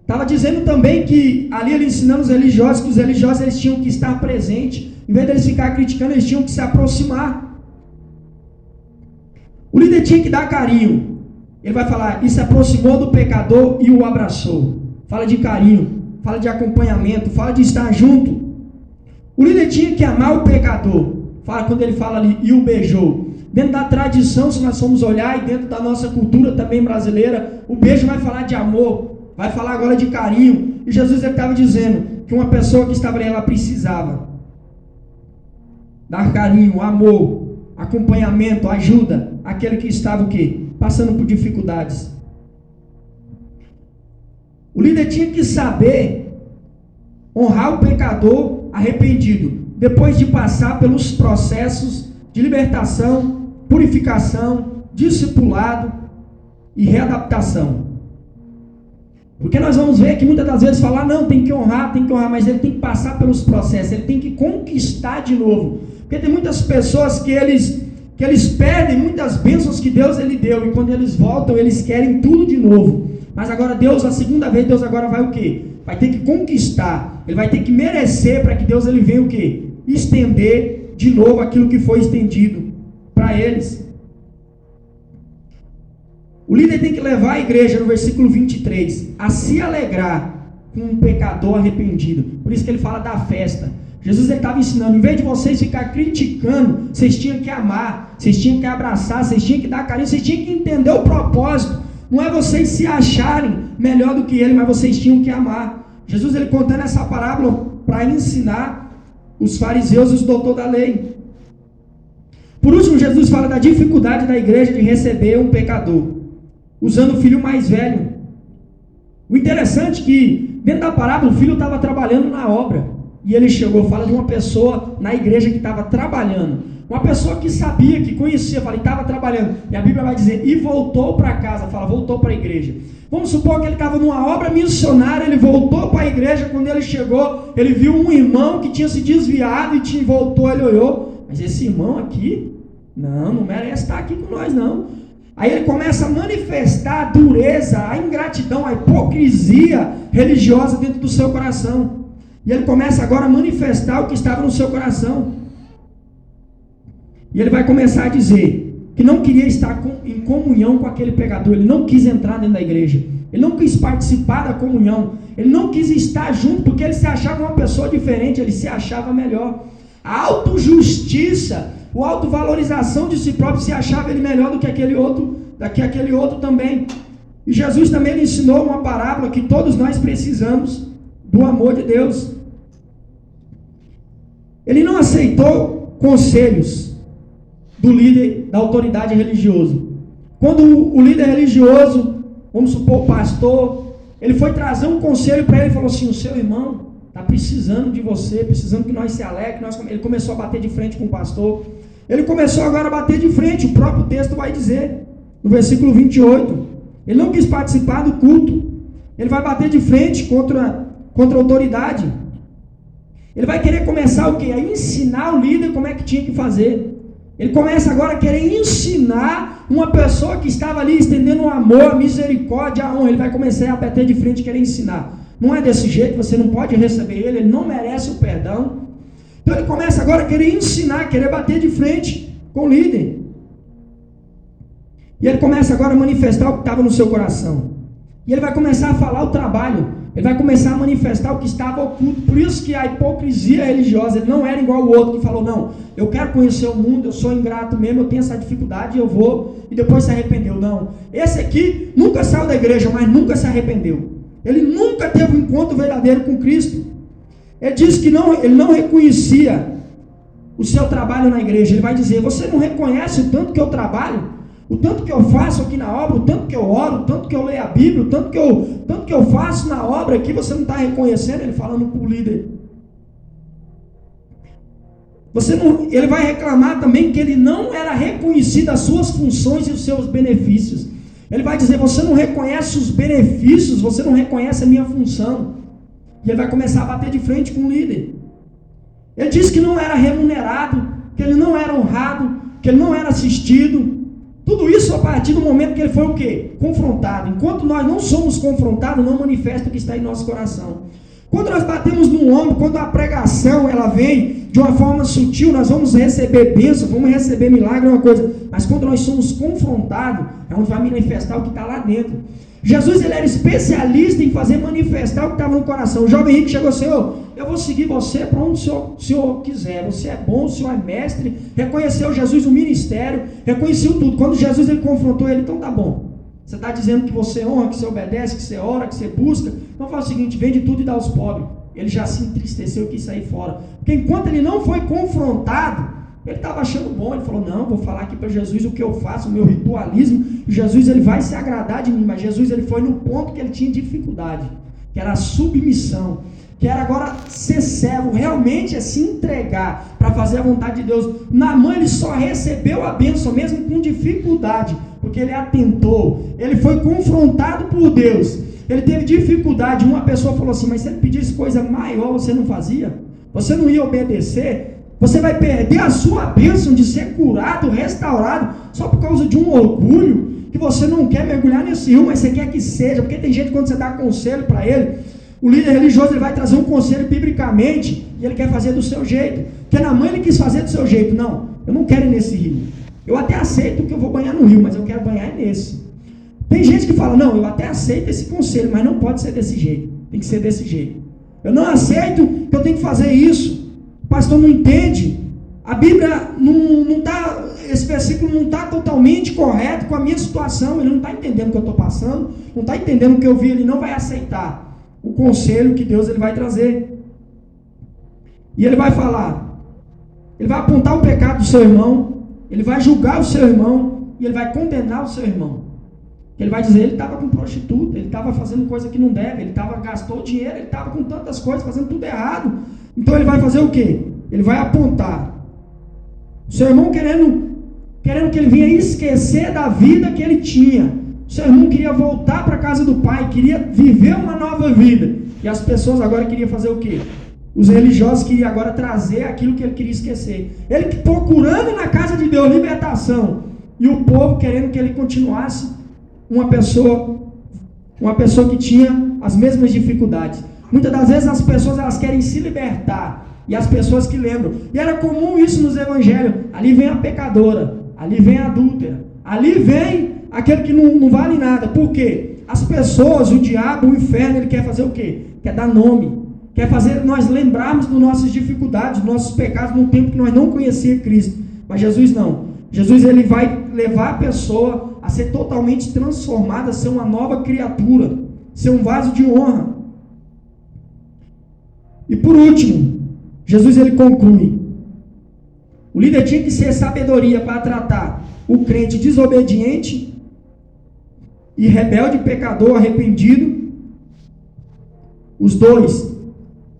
Estava dizendo também que ali ele ensinando os religiosos, que os religiosos eles tinham que estar presentes. Em vez de eles ficar criticando, eles tinham que se aproximar. O líder tinha que dar carinho. Ele vai falar, e se aproximou do pecador e o abraçou. Fala de carinho, fala de acompanhamento, fala de estar junto. O líder tinha que amar o pecador. Fala quando ele fala ali, e o beijou. Dentro da tradição, se nós formos olhar, e dentro da nossa cultura também brasileira, o beijo vai falar de amor, vai falar agora de carinho. E Jesus estava dizendo que uma pessoa que estava ali, ela precisava dar carinho, amor, acompanhamento, ajuda, àquele que estava o quê? Passando por dificuldades. O líder tinha que saber honrar o pecador arrependido, depois de passar pelos processos de libertação, purificação, discipulado e readaptação. Porque nós vamos ver que muitas das vezes falar, não, tem que honrar, mas ele tem que passar pelos processos, ele tem que conquistar de novo. Porque tem muitas pessoas que eles perdem muitas bênçãos que Deus ele deu, e quando eles voltam, eles querem tudo de novo. Mas agora Deus, a segunda vez, Deus agora vai o quê? Vai ter que conquistar, ele vai ter que merecer para que Deus ele venha o quê? Estender de novo aquilo que foi estendido para eles. O líder tem que levar a igreja, no versículo 23, a se alegrar com um pecador arrependido. Por isso que ele fala da festa. Jesus estava ensinando, em vez de vocês ficar criticando, vocês tinham que amar, vocês tinham que abraçar, vocês tinham que dar carinho, vocês tinham que entender o propósito. Não é vocês se acharem melhor do que ele, mas vocês tinham que amar. Jesus ele contando essa parábola para ensinar os fariseus e os doutores da lei. Por último, Jesus fala da dificuldade da igreja de receber um pecador, usando o filho mais velho. O interessante é que, dentro da parábola, o filho estava trabalhando na obra. E ele chegou, fala de uma pessoa na igreja que estava trabalhando. Uma pessoa que sabia, que conhecia, fala, estava trabalhando, e a Bíblia vai dizer, e voltou para casa, fala, voltou para a igreja. Vamos supor que ele estava numa obra missionária, ele voltou para a igreja, quando ele chegou, ele viu um irmão que tinha se desviado e voltou, ele olhou, mas esse irmão aqui, não merece estar aqui com nós não. Aí ele começa a manifestar a dureza, a ingratidão, a hipocrisia religiosa dentro do seu coração. E ele começa agora a manifestar o que estava no seu coração. E ele vai começar a dizer que não queria estar em comunhão com aquele pecador, ele não quis entrar dentro da igreja, ele não quis participar da comunhão, ele não quis estar junto porque ele se achava uma pessoa diferente, ele se achava melhor. A autojustiça, a autovalorização de si próprio, se achava ele melhor do que aquele outro também. E Jesus também lhe ensinou uma parábola que todos nós precisamos do amor de Deus. Ele não aceitou conselhos do líder da autoridade religiosa. Quando o líder religioso, vamos supor o pastor, ele foi trazer um conselho para ele e falou assim, o seu irmão está precisando de você, precisando que nós se alegremos. Ele começou a bater de frente com o pastor, ele começou agora a bater de frente, o próprio texto vai dizer, no versículo 28, ele não quis participar do culto, ele vai bater de frente contra a autoridade, ele vai querer começar o quê? A ensinar o líder como é que tinha que fazer. Ele começa agora a querer ensinar uma pessoa que estava ali estendendo um amor, misericórdia, a honra. Ele vai começar a bater de frente e querer ensinar. Não é desse jeito, você não pode receber ele não merece o perdão. Então ele começa agora a querer ensinar, querer bater de frente com o líder. E ele começa agora a manifestar o que estava no seu coração. E ele vai começar a falar o trabalho. Ele vai começar a manifestar o que estava oculto. Por isso que a hipocrisia religiosa, ele não era igual o outro que falou, não, eu quero conhecer o mundo, eu sou ingrato mesmo, eu tenho essa dificuldade, eu vou, e depois se arrependeu. Não, esse aqui nunca saiu da igreja, mas nunca se arrependeu. Ele nunca teve um encontro verdadeiro com Cristo. Ele disse que ele não reconhecia o seu trabalho na igreja. Ele vai dizer, você não reconhece o tanto que eu trabalho? O tanto que eu faço aqui na obra, o tanto que eu oro, o tanto que eu leio a Bíblia, o tanto que eu faço na obra aqui, você não está reconhecendo? Ele falando para o líder. Ele vai reclamar também que ele não era reconhecido as suas funções e os seus benefícios. Ele vai dizer, você não reconhece os benefícios, você não reconhece a minha função. E ele vai começar a bater de frente com o líder. Ele disse que não era remunerado, que ele não era honrado, que ele não era assistido. Tudo isso a partir do momento que ele foi o quê? Confrontado. Enquanto nós não somos confrontados, não manifesta o que está em nosso coração. Quando nós batemos no ombro, quando a pregação ela vem de uma forma sutil, nós vamos receber bênção, vamos receber milagre, é uma coisa. Mas quando nós somos confrontados, é onde vai manifestar o que está lá dentro. Jesus ele era especialista em fazer manifestar o que estava no coração. O jovem rico chegou, Senhor, eu vou seguir você para onde o Senhor quiser. Você é bom, o Senhor é mestre. Reconheceu Jesus no ministério, reconheceu tudo. Quando Jesus ele confrontou ele, então tá bom. Você está dizendo que você honra, que você obedece, que você ora, que você busca. Então faz o seguinte, vende tudo e dá aos pobres. Ele já se entristeceu e quis sair fora. Porque enquanto ele não foi confrontado, ele estava achando bom. Ele falou, não, vou falar aqui para Jesus o que eu faço, o meu ritualismo. Jesus ele vai se agradar de mim. Mas Jesus ele foi no ponto que ele tinha dificuldade, que era a submissão, que era agora ser servo, realmente é se entregar para fazer a vontade de Deus. Naamã ele só recebeu a bênção mesmo com dificuldade, porque ele atentou, ele foi confrontado por Deus, ele teve dificuldade. Uma pessoa falou assim, mas se ele pedisse coisa maior, você não fazia? Você não ia obedecer? Você vai perder a sua bênção de ser curado, restaurado, só por causa de um orgulho, que você não quer mergulhar nesse rio, mas você quer que seja, porque tem gente, quando você dá conselho para ele, o líder religioso ele vai trazer um conselho biblicamente, e ele quer fazer do seu jeito, porque Naamã ele quis fazer do seu jeito. Não, eu não quero ir nesse rio, eu até aceito que eu vou banhar no rio, mas eu quero banhar nesse. Tem gente que fala, não, eu até aceito esse conselho, mas não pode ser desse jeito, tem que ser desse jeito. Eu não aceito que eu tenho que fazer isso. O pastor não entende, a Bíblia não está, esse versículo não está totalmente correto com a minha situação, ele não está entendendo o que eu estou passando, não está entendendo o que eu vi, ele não vai aceitar o conselho que Deus ele vai trazer. E ele vai falar, ele vai apontar o pecado do seu irmão, ele vai julgar o seu irmão, e ele vai condenar o seu irmão. Ele vai dizer, ele estava com prostituta, ele estava fazendo coisa que não deve, ele gastou dinheiro, ele estava com tantas coisas, fazendo tudo errado. Então ele vai fazer o quê? Ele vai apontar Seu irmão querendo que ele vinha esquecer da vida que ele tinha. Seu irmão queria voltar para a casa do pai, queria viver uma nova vida. E as pessoas agora queriam fazer o quê? Os religiosos queriam agora trazer aquilo que ele queria esquecer. Ele procurando na casa de Deus libertação. E o povo querendo que ele continuasse uma pessoa que tinha as mesmas dificuldades. Muitas das vezes as pessoas elas querem se libertar. E as pessoas que lembram. E era comum isso nos evangelhos. Ali vem a pecadora. Ali vem a adúltera. Ali vem aquele que não vale nada. Por quê? As pessoas, o diabo, o inferno, ele quer fazer o quê? Quer dar nome. Quer fazer nós lembrarmos das nossas dificuldades, dos nossos pecados, num tempo que nós não conhecíamos Cristo. Mas Jesus não. Jesus ele vai levar a pessoa a ser totalmente transformada, a ser uma nova criatura, ser um vaso de honra. E por último, Jesus ele conclui. O líder tinha que ser sabedoria para tratar o crente desobediente e rebelde, pecador, arrependido. Os dois.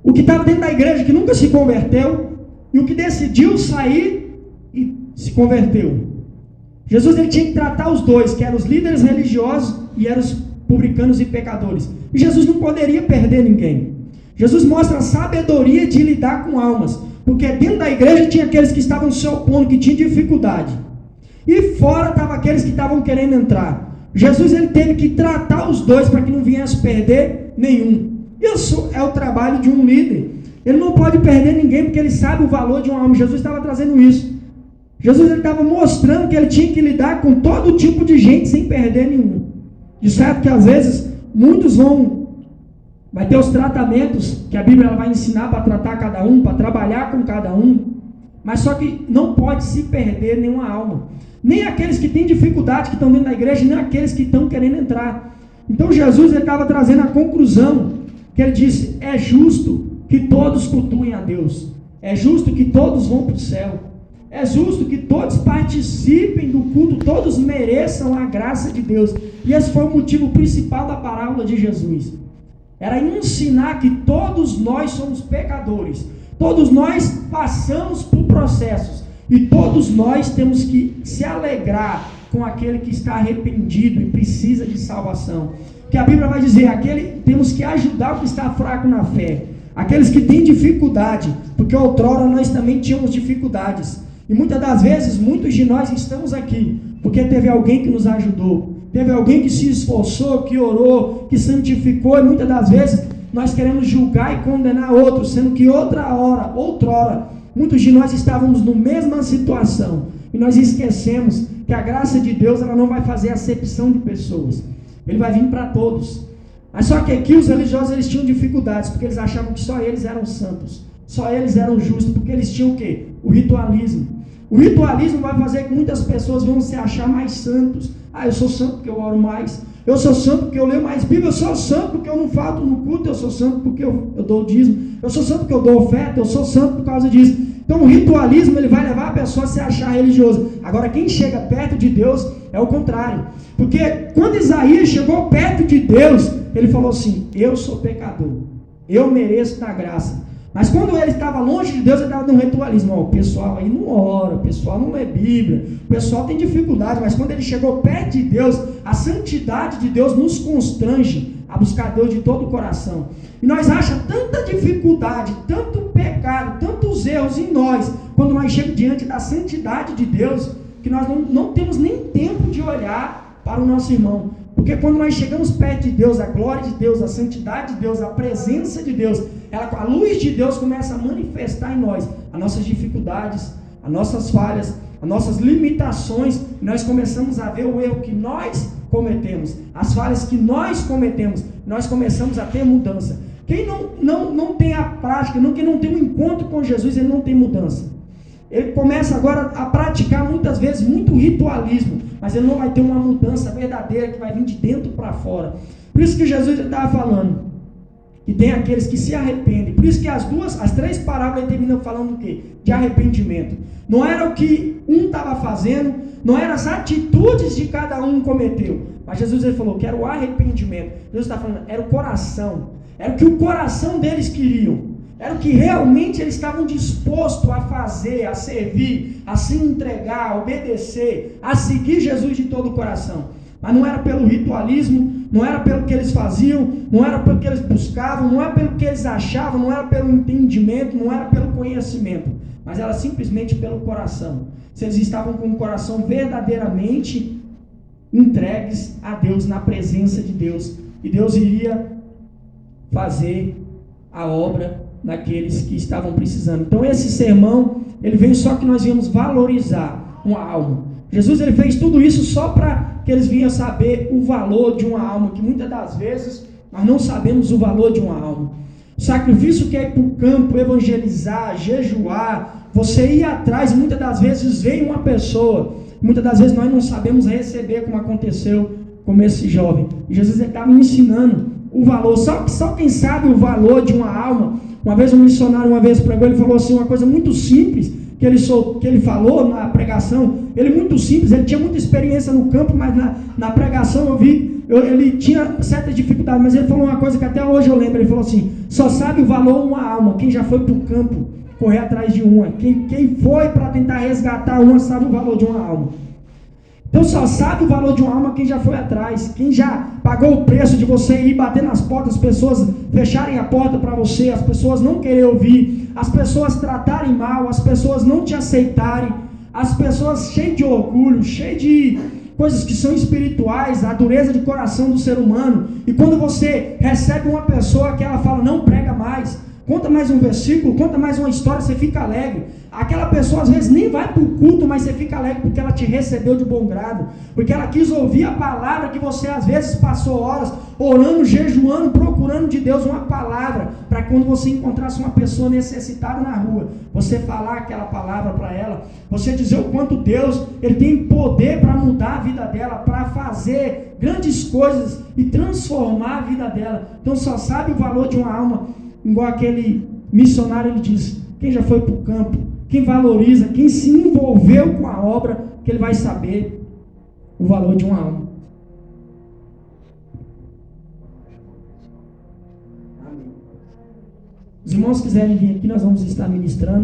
O que estava dentro da igreja, que nunca se converteu, e o que decidiu sair e se converteu. Jesus ele tinha que tratar os dois, que eram os líderes religiosos e eram os publicanos e pecadores. E Jesus não poderia perder ninguém. Jesus mostra a sabedoria de lidar com almas, porque dentro da igreja tinha aqueles que estavam se opondo, que tinham dificuldade. E fora estavam aqueles que estavam querendo entrar. Jesus ele teve que tratar os dois para que não viesse perder nenhum. Isso é o trabalho de um líder. Ele não pode perder ninguém porque ele sabe o valor de uma alma. Jesus estava trazendo isso. Jesus estava mostrando que ele tinha que lidar com todo tipo de gente sem perder nenhum. De certo que às vezes muitos vai ter os tratamentos que a Bíblia ela vai ensinar para tratar cada um, para trabalhar com cada um. Mas só que não pode se perder nenhuma alma. Nem aqueles que têm dificuldade, que estão dentro da igreja, nem aqueles que estão querendo entrar. Então Jesus ele estava trazendo a conclusão. Que ele disse, é justo que todos cultuem a Deus, é justo que todos vão para o céu, é justo que todos participem do culto, todos mereçam a graça de Deus. E esse foi o motivo principal da parábola de Jesus, era ensinar que todos nós somos pecadores, todos nós passamos por processos, e todos nós temos que se alegrar com aquele que está arrependido e precisa de salvação. Que a Bíblia vai dizer, temos que ajudar o que está fraco na fé, aqueles que têm dificuldade, porque outrora nós também tínhamos dificuldades, e muitas das vezes, muitos de nós estamos aqui, porque teve alguém que nos ajudou, teve alguém que se esforçou, que orou, que santificou, e muitas das vezes nós queremos julgar e condenar outros, sendo que outrora, muitos de nós estávamos na mesma situação, e nós esquecemos que a graça de Deus ela não vai fazer acepção de pessoas. Ele vai vir para todos. Mas só que aqui os religiosos eles tinham dificuldades, porque eles achavam que só eles eram santos, só eles eram justos, porque eles tinham o quê? O ritualismo. O ritualismo vai fazer que muitas pessoas vão se achar mais santos. Eu sou santo porque eu oro mais, eu sou santo porque eu leio mais Bíblia, eu sou santo porque eu não falto no culto, eu sou santo porque eu dou o dízimo, eu sou santo porque eu dou oferta, eu sou santo por causa disso. Então o ritualismo ele vai levar a pessoa a se achar religioso. Agora quem chega perto de Deus é o contrário. Porque quando Isaías chegou perto de Deus, ele falou assim, eu sou pecador, eu mereço da graça. Mas quando ele estava longe de Deus, ele estava no ritualismo. O pessoal aí não ora, o pessoal não lê Bíblia, o pessoal tem dificuldade. Mas quando ele chegou perto de Deus, a santidade de Deus nos constrange a buscar Deus de todo o coração. E nós achamos tanta dificuldade, tanto pecado, tantos erros em nós, quando nós chegamos diante da santidade de Deus, que nós não temos nem tempo de olhar para o nosso irmão. Porque quando nós chegamos perto de Deus, a glória de Deus, a santidade de Deus, a presença de Deus, a luz de Deus começa a manifestar em nós as nossas dificuldades, as nossas falhas, as nossas limitações, e nós começamos a ver o erro que nós cometemos, as falhas que nós cometemos, nós começamos a ter mudança. Quem não tem a prática, quem não tem um encontro com Jesus, ele não tem mudança. Ele começa agora a praticar muitas vezes muito ritualismo, mas ele não vai ter uma mudança verdadeira que vai vir de dentro para fora. Por isso que Jesus estava falando que tem aqueles que se arrependem. Por isso que as três parábolas terminam falando do quê? De arrependimento. Não era o que um estava fazendo, não eram as atitudes de cada um cometeu, mas Jesus ele falou que era o arrependimento. Jesus está falando, era o coração, era o que o coração deles queriam. era o que realmente eles estavam dispostos a fazer, a servir, a se entregar, a obedecer, a seguir Jesus de todo o coração. Mas não era pelo ritualismo, não era pelo que eles faziam, não era pelo que eles buscavam, não era pelo que eles achavam, não era pelo entendimento, não era pelo conhecimento, mas era simplesmente pelo coração. Se eles estavam com o coração verdadeiramente entregues a Deus, na presença de Deus, e Deus iria fazer a obra daqueles que estavam precisando. Então esse sermão, ele veio só que nós íamos valorizar uma alma. Jesus, ele fez tudo isso só para que eles vinham saber o valor de uma alma, que muitas das vezes nós não sabemos o valor de uma alma. O sacrifício que é ir para o campo, evangelizar, jejuar, você ir atrás, muitas das vezes vem uma pessoa, muitas das vezes nós não sabemos receber, como aconteceu com esse jovem. E Jesus estava me ensinando o valor, só quem sabe o valor de uma alma. Uma vez um missionário pregou, ele falou assim, uma coisa muito simples, que ele falou na pregação, ele muito simples, ele tinha muita experiência no campo, mas na pregação eu vi, ele tinha certa dificuldade, mas ele falou uma coisa que até hoje eu lembro, ele falou assim, só sabe o valor uma alma, quem já foi para o campo, correr atrás de uma, quem foi para tentar resgatar uma, sabe o valor de uma alma. Então só sabe o valor de uma alma quem já foi atrás, quem já pagou o preço de você ir bater nas portas, as pessoas fecharem a porta para você, as pessoas não querem ouvir, as pessoas tratarem mal, as pessoas não te aceitarem, as pessoas cheias de orgulho, cheias de coisas que são espirituais, a dureza de coração do ser humano. E quando você recebe uma pessoa que ela fala, não prega mais, conta mais um versículo, conta mais uma história, você fica alegre. Aquela pessoa às vezes nem vai para o culto, mas você fica alegre porque ela te recebeu de bom grado, porque ela quis ouvir a palavra que você às vezes passou horas orando, jejuando, procurando de Deus uma palavra, para quando você encontrasse uma pessoa necessitada na rua, você falar aquela palavra para ela, você dizer o quanto Deus, ele tem poder para mudar a vida dela, para fazer grandes coisas e transformar a vida dela. Então só sabe o valor de uma alma, igual aquele missionário, ele diz, quem já foi para o campo, quem valoriza, quem se envolveu com a obra, que ele vai saber o valor de uma alma. Amém. Os irmãos quiserem vir aqui, nós vamos estar ministrando.